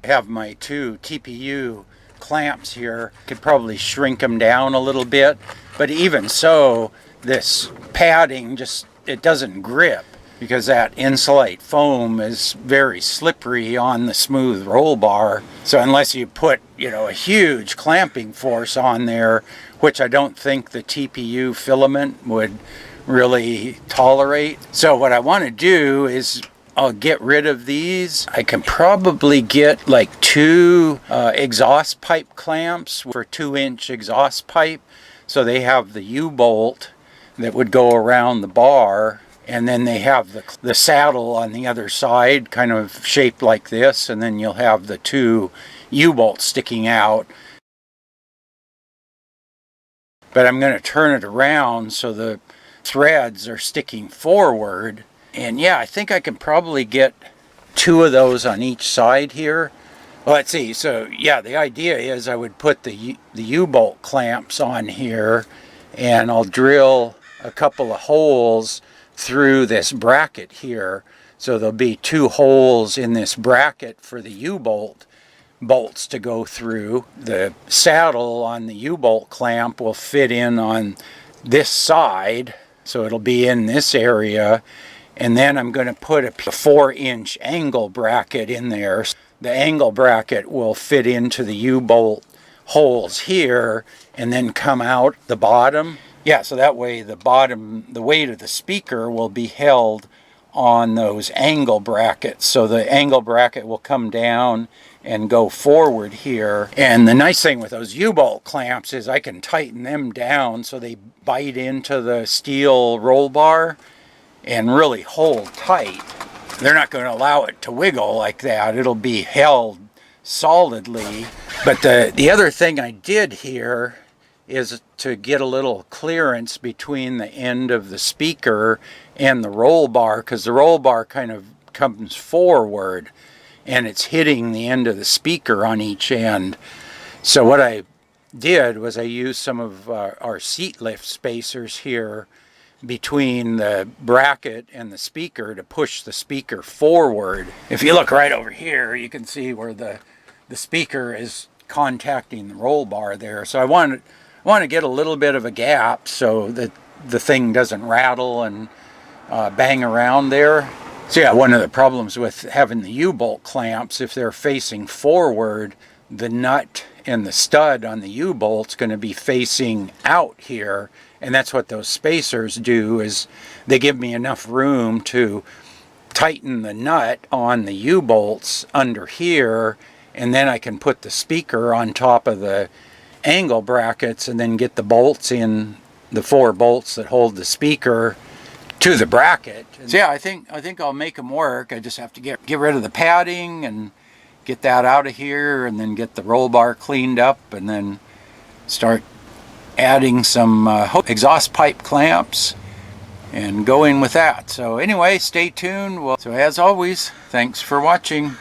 have my two TPU clamps here. Could probably shrink them down a little bit, but even so, this padding just, it doesn't grip because that Insulite foam is very slippery on the smooth roll bar. So unless you put, a huge clamping force on there, which I don't think the TPU filament would really tolerate. So what I want to do is I'll get rid of these. I can probably get like two exhaust pipe clamps for 2-inch exhaust pipe. So they have the U-bolt that would go around the bar, and then they have the saddle on the other side, kind of shaped like this, and then you'll have the two U-bolts sticking out. But I'm going to turn it around so the threads are sticking forward. And yeah, I think I can probably get two of those on each side here. Well, let's see. So yeah, the idea is I would put the U-bolt clamps on here, and I'll drill a couple of holes through this bracket here. So there'll be two holes in this bracket for the U-bolt bolts to go through. The saddle on the U-bolt clamp will fit in on this side, so it'll be in this area. And then I'm going to put a 4-inch angle bracket in there. The angle bracket will fit into the U-bolt holes here and then come out the bottom. Yeah, so that way the weight of the speaker will be held on those angle brackets. So the angle bracket will come down and go forward here. And the nice thing with those U-bolt clamps is I can tighten them down so they bite into the steel roll bar and really hold tight. They're not going to allow it to wiggle like that. It'll be held solidly. But the other thing I did here is to get a little clearance between the end of the speaker and the roll bar, because the roll bar kind of comes forward and it's hitting the end of the speaker on each end. So what I did was I used some of our seat lift spacers here between the bracket and the speaker to push the speaker forward. If you look right over here, you can see where the speaker is contacting the roll bar there. So I want to get a little bit of a gap so that the thing doesn't rattle and bang around there. So yeah, one of the problems with having the U-bolt clamps, if they're facing forward, the nut and the stud on the U-bolt's going to be facing out here. And that's what those spacers do, is they give me enough room to tighten the nut on the U-bolts under here, and then I can put the speaker on top of the angle brackets and then get the bolts in, the 4 bolts that hold the speaker to the bracket. So yeah, I think I'll make them work. I just have to get rid of the padding and get that out of here, and then get the roll bar cleaned up, and then start adding some exhaust pipe clamps and going with that. So anyway, stay tuned. So as always, thanks for watching.